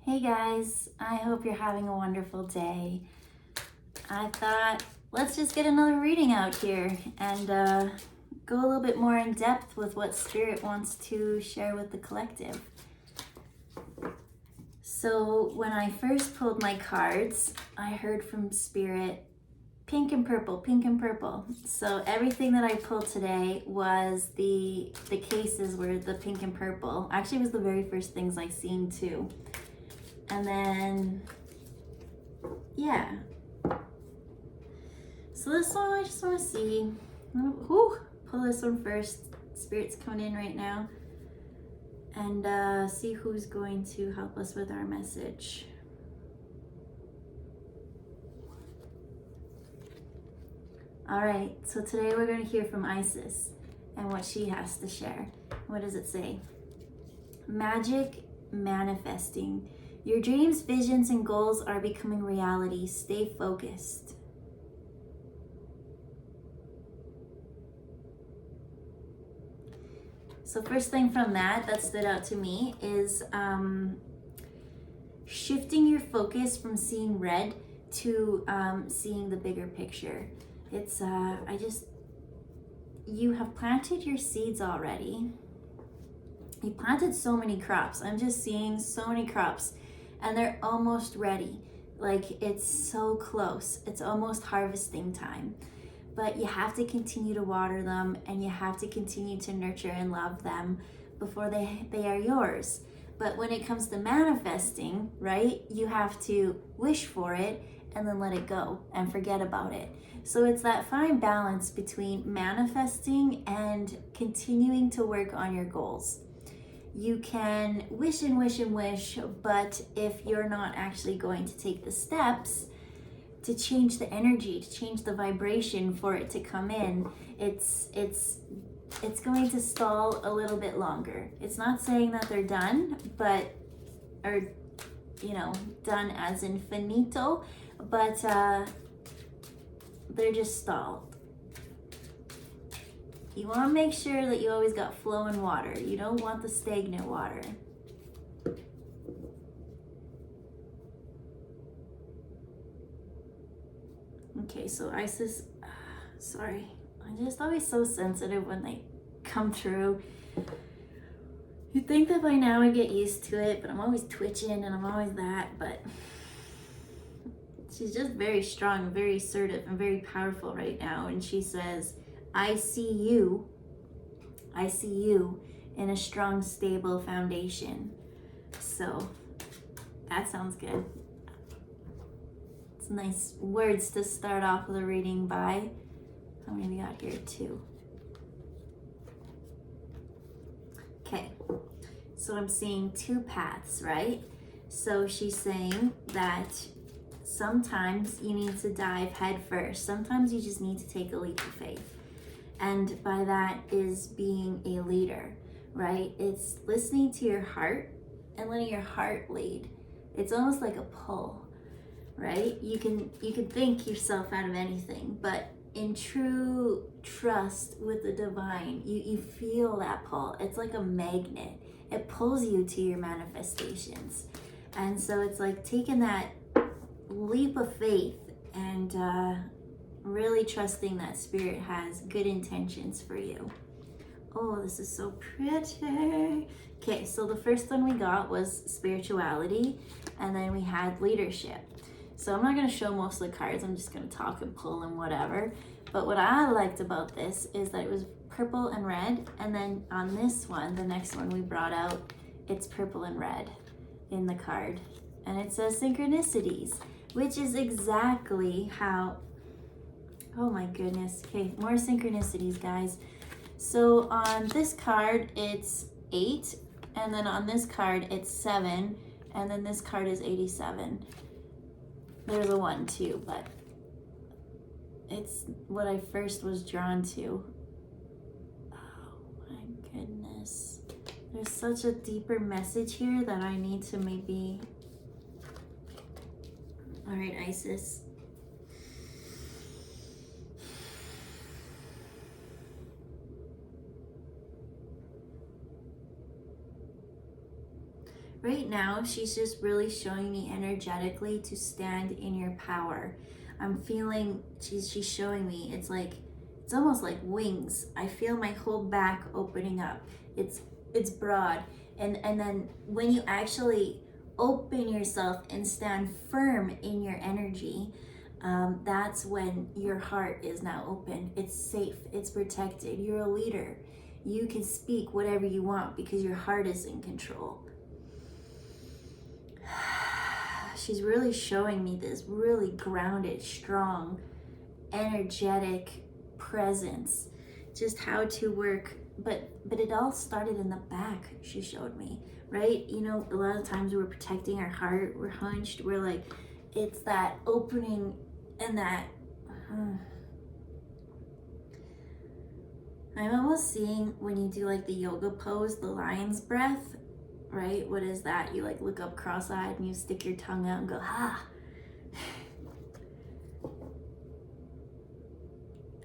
Hey guys, I hope you're having a wonderful day. I thought let's just get another reading out here and go a little bit more in depth with what Spirit wants to share with the collective. So when I first pulled my cards, I heard from Spirit pink and purple, pink and purple. So everything that I pulled today was the cases were the pink and purple. Actually, it was the very first things I seen too. And then, yeah. So this one, I just want to see. Pull this one first. Spirit's coming in right now. And see who's going to help us with our message. All right, so today we're going to hear from Isis and what she has to share. What does it say? Magic manifesting. Your dreams, visions, and goals are becoming reality. Stay focused. So first thing from that stood out to me is shifting your focus from seeing red to seeing the bigger picture. It's, you have planted your seeds already. You planted so many crops. I'm just seeing so many crops. And they're almost ready. Like, it's so close. It's almost harvesting time. But you have to continue to water them, and you have to continue to nurture and love them before they are yours. But when it comes to manifesting, right, you have to wish for it and then let it go and forget about it. So it's that fine balance between manifesting and continuing to work on your goals. You can wish and wish and wish, but if you're not actually going to take the steps to change the energy, to change the vibration for it to come in, it's going to stall a little bit longer. It's not saying that they're done, but, or, done as in finito, but they're just stalled. You want to make sure that you always got flowing water. You don't want the stagnant water. Okay, so Isis, sorry. I'm just always so sensitive when they come through. You'd think that by now I'd get used to it, but I'm always twitching and I'm always that, but she's just very strong, very assertive, and very powerful right now. And she says, I see you in a strong, stable foundation. So that sounds good. It's nice words to start off the reading by. How many we got here? 2. Okay, so I'm seeing 2 paths, right? So she's saying that sometimes you need to dive head first. Sometimes you just need to take a leap of faith. And by that is being a leader, right? It's listening to your heart and letting your heart lead. It's almost like a pull, right? You can think yourself out of anything, but in true trust with the divine, you feel that pull. It's like a magnet. It pulls you to your manifestations. And so it's like taking that leap of faith and really trusting that Spirit has good intentions for you. Oh, this is so pretty. Okay, so the first one we got was spirituality, and then we had leadership. So I'm not going to show most of the cards. I'm just going to talk and pull and whatever. But what I liked about this is that it was purple and red, and then on this one, the next one we brought out, it's purple and red in the card. And it says synchronicities, which is exactly how... Oh my goodness. Okay, more synchronicities, guys. So on this card, it's 8, and then on this card, it's 7, and then this card is 87. There's a 1 too, but it's what I first was drawn to. Oh my goodness. There's such a deeper message here that I need to maybe... All right, Isis. right now, she's just really showing me energetically to stand in your power. I'm feeling, she's showing me, it's almost like wings. I feel my whole back opening up. It's broad. And then when you actually open yourself and stand firm in your energy, that's when your heart is now open. It's safe, it's protected. You're a leader. You can speak whatever you want because your heart is in control. She's really showing me this really grounded, strong, energetic presence, just how to work. But it all started in the back, she showed me, right? You know, a lot of times we're protecting our heart, we're hunched, we're like, it's that opening and that I'm almost seeing when you do like the yoga pose, the lion's breath, right? What is that? You like look up cross-eyed and you stick your tongue out and go, ha.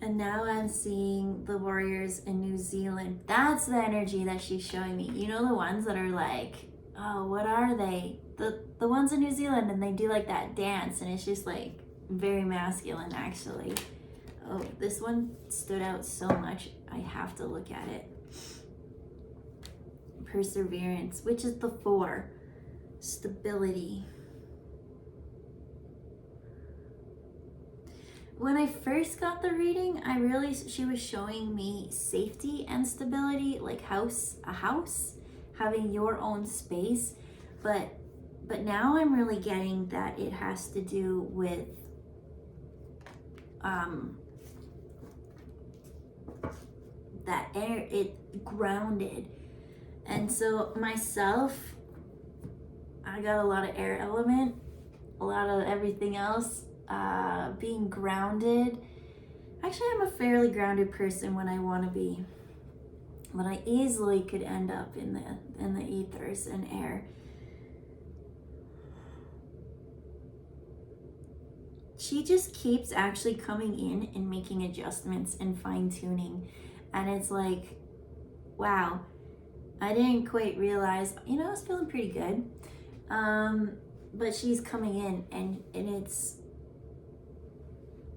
And now I'm seeing the warriors in New Zealand. That's the energy that she's showing me. You know, the ones that are like, oh, what are they? The ones in New Zealand, and they do like that dance, and it's just like very masculine actually. Oh, this one stood out so much. I have to look at it. Perseverance, which is the 4. Stability. When I first got the reading, she was showing me safety and stability, like a house, having your own space. But now I'm really getting that it has to do with that air, it grounded. And so myself, I got a lot of air element, a lot of everything else, being grounded. Actually, I'm a fairly grounded person when I want to be, but I easily could end up in the ethers and air. She just keeps actually coming in and making adjustments and fine-tuning, and it's like, wow, I didn't quite realize, you know, I was feeling pretty good, but she's coming in and it's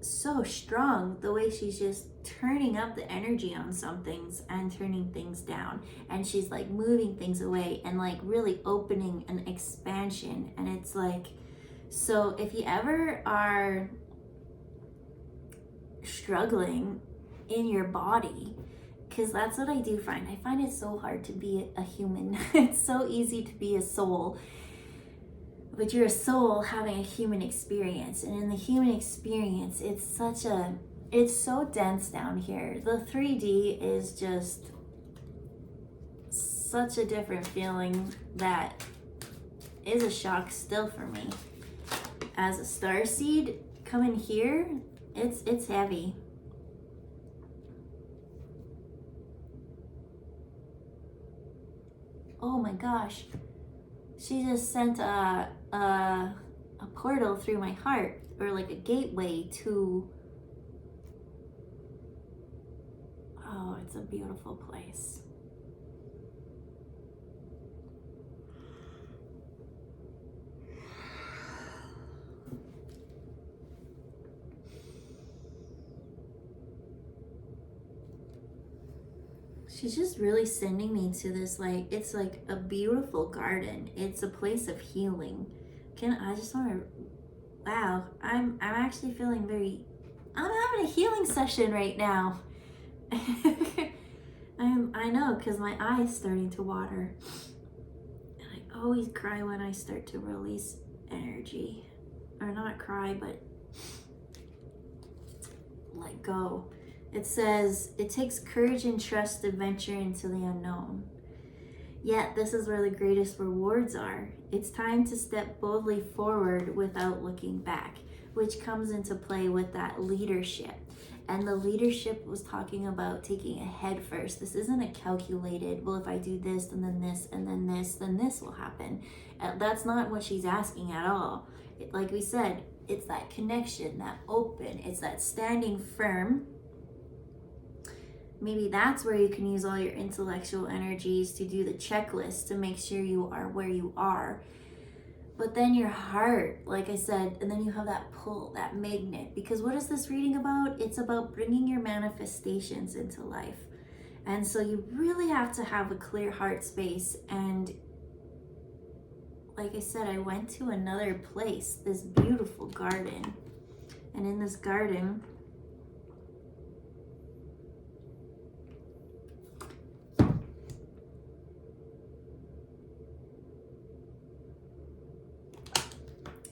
so strong, the way she's just turning up the energy on some things and turning things down, and she's like moving things away and like really opening an expansion. And it's like, so if you ever are struggling in your body, because that's what I do find. I find it so hard to be a human. It's so easy to be a soul, but you're a soul having a human experience. And in the human experience, it's so dense down here. The 3D is just such a different feeling that is a shock still for me. As a starseed coming here, it's heavy. Oh my gosh, she just sent a portal through my heart, or like a gateway to, oh, it's a beautiful place. She's just really sending me to this, like, it's like a beautiful garden. It's a place of healing. I just want to, wow, I'm actually feeling I'm having a healing session right now. I know, because my eye's starting to water. And I always cry when I start to release energy. Or not cry, but let go. It says, it takes courage and trust to venture into the unknown. Yet, this is where the greatest rewards are. It's time to step boldly forward without looking back, which comes into play with that leadership. And the leadership was talking about taking a head first. This isn't a calculated, well, if I do this, and then this, and then this, then this will happen. That's not what she's asking at all. Like we said, it's that connection, that open, it's that standing firm, maybe that's where you can use all your intellectual energies to do the checklist to make sure you are where you are. But then your heart, like I said, and then you have that pull, that magnet. Because what is this reading about? It's about bringing your manifestations into life. And so you really have to have a clear heart space. And like I said, I went to another place, this beautiful garden. And in this garden,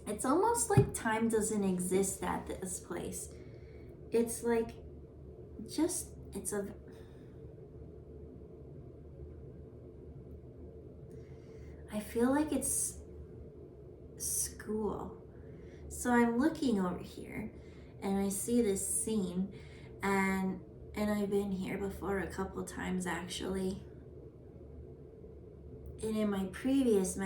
it's almost like time doesn't exist at this place. It's like, I feel like it's school. So I'm looking over here and I see this scene, and I've been here before a couple times actually. And in my previous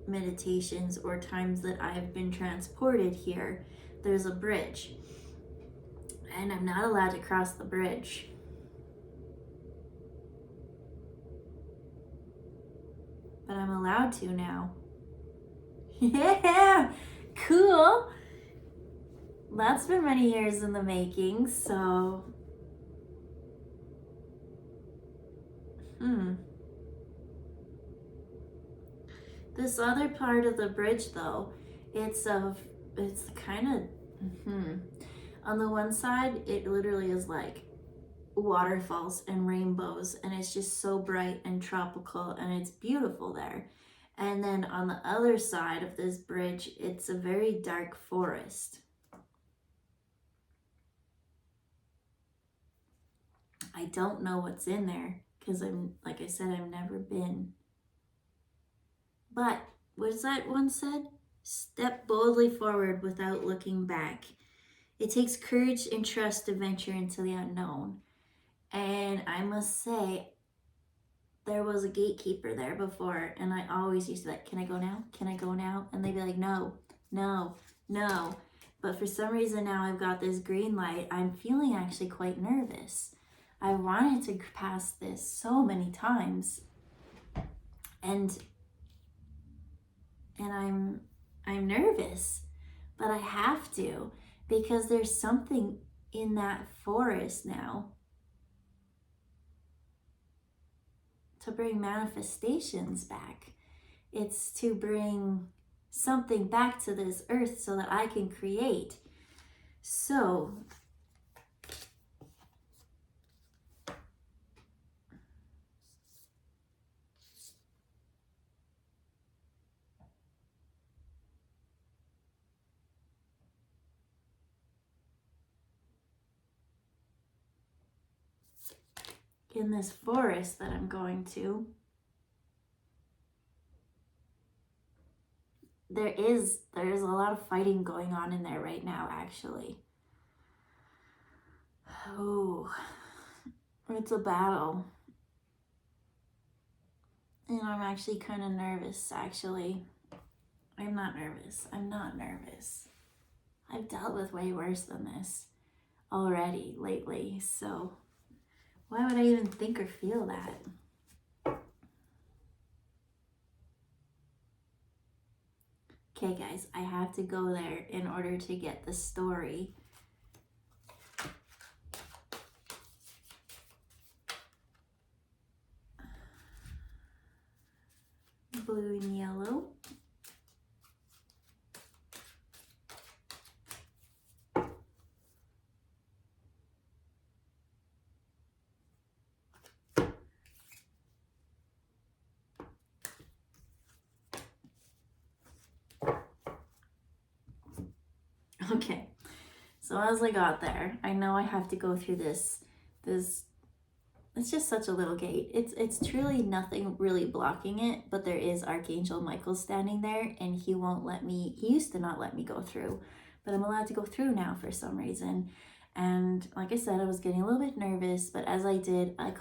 meditations or times that I've been transported here, there's a bridge. And I'm not allowed to cross the bridge. But I'm allowed to now. Yeah, cool. That's been many years in the making, so. This other part of the bridge though, it's kind of, on the one side, it literally is like waterfalls and rainbows, and it's just so bright and tropical, and it's beautiful there. And then on the other side of this bridge, it's a very dark forest. I don't know what's in there because like I said, I've never been. But what's that one said? Step boldly forward without looking back. It takes courage and trust to venture into the unknown. And I must say, there was a gatekeeper there before, and I always used to be like, can I go now? Can I go now? And they'd be like, no, no, no. But for some reason now I've got this green light. I'm feeling actually quite nervous. I wanted to pass this so many times. And I'm nervous, but I have to, because there's something in that forest now to bring manifestations back. It's to bring something back to this earth so that I can create. So in this forest that I'm going to, there is a lot of fighting going on in there right now, actually. Oh, it's a battle. And I'm actually kind of nervous, actually. I'm not nervous. I've dealt with way worse than this already lately, so why would I even think or feel that? Okay, guys, I have to go there in order to get the story. Blue and yellow. Okay, so as I got there, I know I have to go through this, it's just such a little gate. It's truly nothing really blocking it, but there is Archangel Michael standing there, and he used to not let me go through, but I'm allowed to go through now for some reason. And like I said, I was getting a little bit nervous, but as I did, I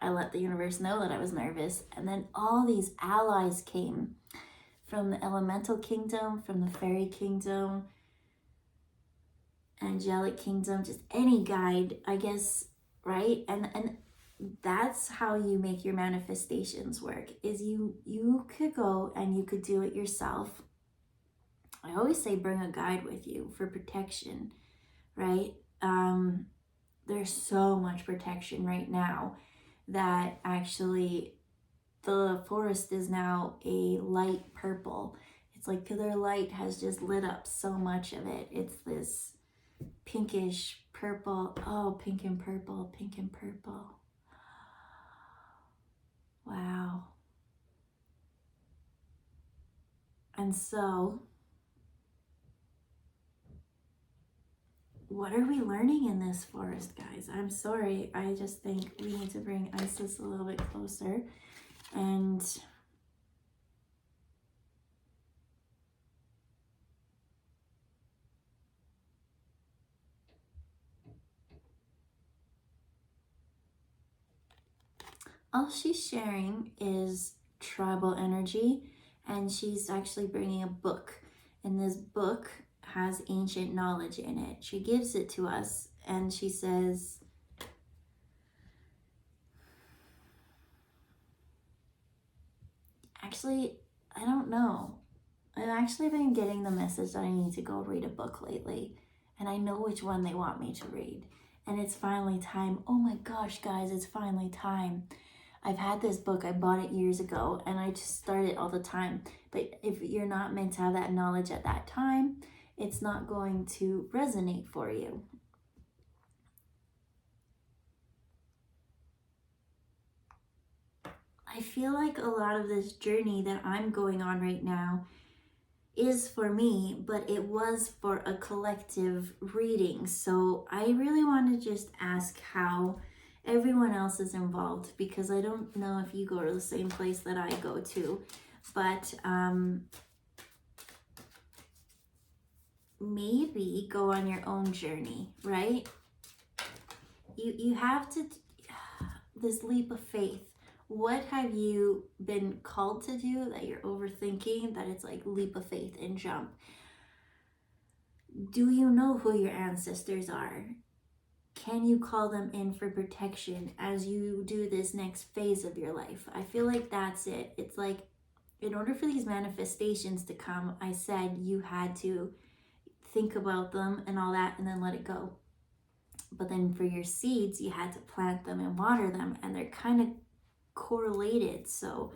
let the universe know that I was nervous, and then all these allies came from the elemental kingdom, from the fairy kingdom, angelic kingdom, just any guide. I guess right? And that's how you make your manifestations work, is you could go and you could do it yourself. I always say bring a guide with you for protection, right? There's so much protection right now that actually the forest is now a light purple. It's like their light has just lit up so much of it. It's this pinkish purple. Oh, pink and purple, pink and purple. Wow. And so, what are we learning in this forest, guys? I'm sorry. I just think we need to bring Isis a little bit closer. And all she's sharing is tribal energy, and she's actually bringing a book. And this book has ancient knowledge in it. She gives it to us, and she says, actually, I don't know. I've actually been getting the message that I need to go read a book lately, and I know which one they want me to read. And it's finally time. Oh my gosh, guys, it's finally time. I've had this book, I bought it years ago, and I just start it all the time. But if you're not meant to have that knowledge at that time, it's not going to resonate for you. I feel like a lot of this journey that I'm going on right now is for me, but it was for a collective reading. So I really want to just ask how everyone else is involved, because I don't know if you go to the same place that I go to, but maybe go on your own journey, right? You have to, this leap of faith. What have you been called to do that you're overthinking, that it's like leap of faith and jump? Do you know who your ancestors are? Can you call them in for protection as you do this next phase of your life? I feel like that's it. It's like, in order for these manifestations to come, I said you had to think about them and all that and then let it go. But then for your seeds, you had to plant them and water them, and they're kind of correlated. So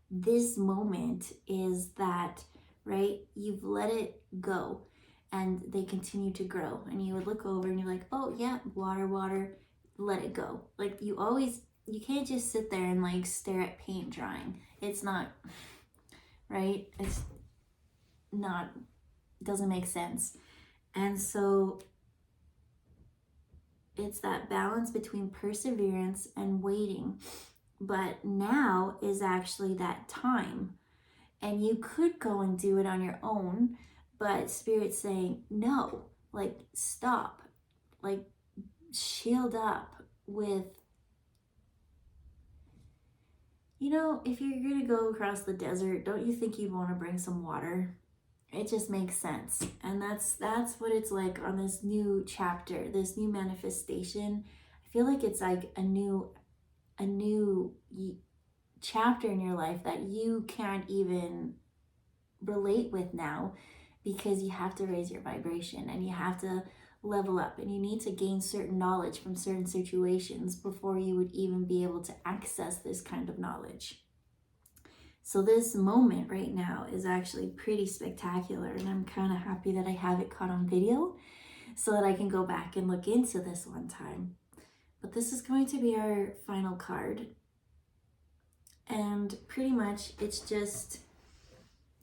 this moment is that, right? You've let it go and they continue to grow, and you would look over and you're like, oh yeah, water, let it go. Like you can't just sit there and like stare at paint drying. It's not, right? It's not, doesn't make sense. And so it's that balance between perseverance and waiting. But now is actually that time. And you could go and do it on your own, but Spirit's saying, no, like stop, like shield up with, you know, if you're going to go across the desert, don't you think you'd want to bring some water? It just makes sense. And that's what it's like on this new chapter, this new manifestation. I feel like it's like a new chapter in your life that you can't even relate with now, because you have to raise your vibration and you have to level up, and you need to gain certain knowledge from certain situations before you would even be able to access this kind of knowledge. So this moment right now is actually pretty spectacular, and I'm kind of happy that I have it caught on video so that I can go back and look into this one time. But this is going to be our final card, and pretty much it's just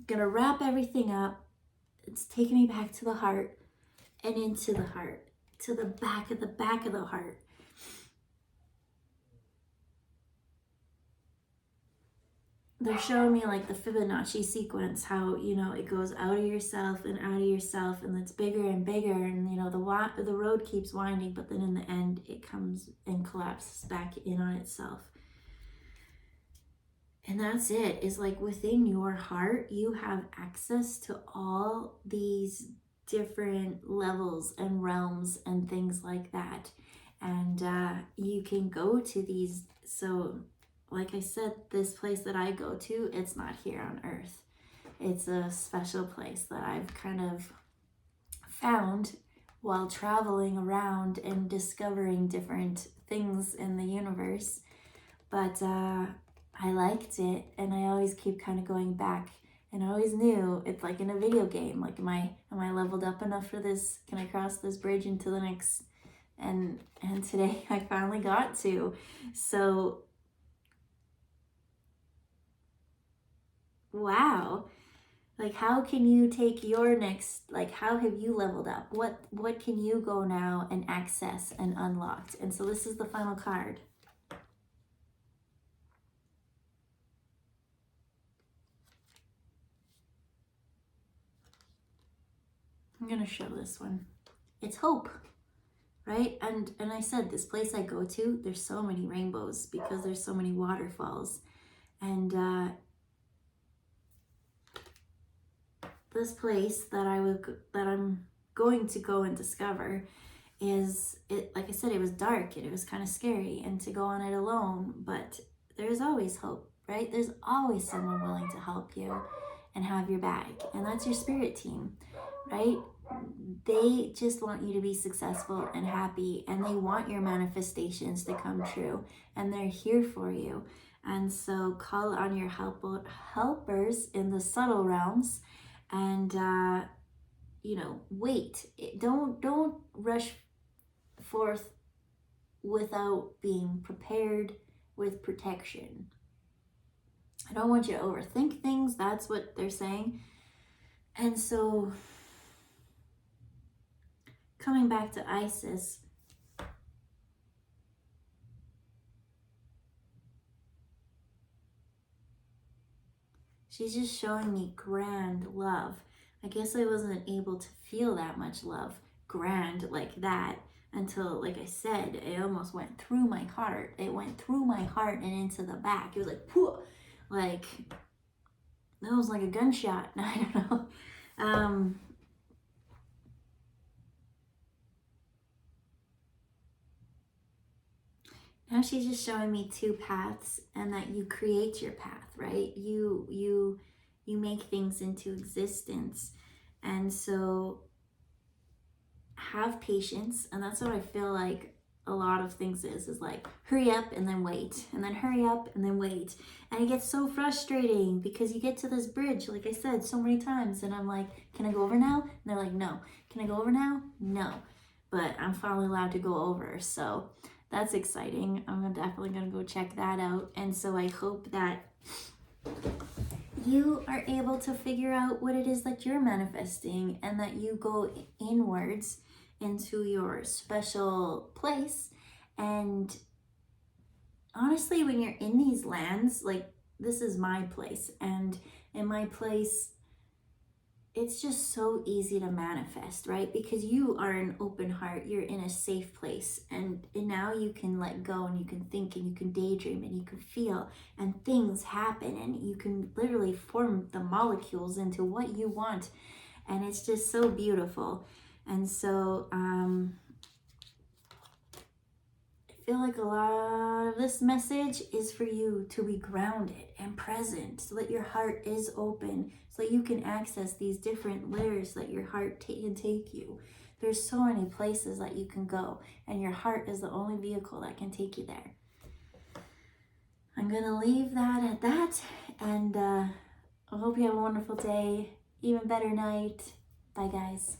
gonna wrap everything up. It's taking me back to the heart and into the heart, to the back of the heart. They're showing me like the Fibonacci sequence, how, you know, it goes out of yourself and out of yourself, and it's bigger and bigger, and you know the road keeps winding, but then in the end it comes and collapses back in on itself. And that's it. It's like within your heart, you have access to all these different levels and realms and things like that. and you can go to these. So like I said, this place that I go to, it's not here on earth. It's a special place that I've kind of found while traveling around and discovering different things in the universe. But I liked it, and I always keep kind of going back. And I always knew it's like in a video game. Like, am I leveled up enough for this? Can I cross this bridge into the next? And today I finally got to. So wow. Like, how can you take your next, like, how have you leveled up? What can you go now and access and unlocked? And so this is the final card. I'm gonna show this one. It's hope, right? And I said, this place I go to, there's so many rainbows because there's so many waterfalls. And this place that I'm going to go and discover is, it, like I said, it was dark and it was kind of scary, and to go on it alone, but there's always hope, right? There's always someone willing to help you and have your back, and that's your spirit team, right? They just want you to be successful and happy, and they want your manifestations to come true, and they're here for you. And so call on your helpers in the subtle realms, and you know, wait. Don't rush forth without being prepared with protection. I don't want you to overthink things. That's what they're saying. And so coming back to Isis, she's just showing me grand love. I guess I wasn't able to feel that much love, grand like that, until, like I said, it almost went through my heart. It went through my heart and into the back. It was like, whoo, like, that was like a gunshot. I don't know. Now she's just showing me two paths, and that you create your path, right? You make things into existence. And so have patience. And that's what I feel like a lot of things is like, hurry up and then wait, and then hurry up and then wait. And it gets so frustrating because you get to this bridge, like I said, so many times, and I'm like, can I go over now? And they're like, no. Can I go over now? No. But I'm finally allowed to go over. So that's exciting. I'm definitely going to go check that out. And so I hope that you are able to figure out what it is that you're manifesting, and that you go inwards into your special place. And honestly, when you're in these lands, like, this is my place, and in my place, it's just so easy to manifest, right? Because you are an open heart, you're in a safe place, and now you can let go, and you can think, and you can daydream, and you can feel, and things happen, and you can literally form the molecules into what you want, and it's just so beautiful. And so I feel like a lot of this message is for you to be grounded and present, so that your heart is open, so that you can access these different layers that your heart can take you. There's so many places that you can go, and your heart is the only vehicle that can take you there. I'm gonna leave that at that, and I hope you have a wonderful day, even better night. Bye, guys.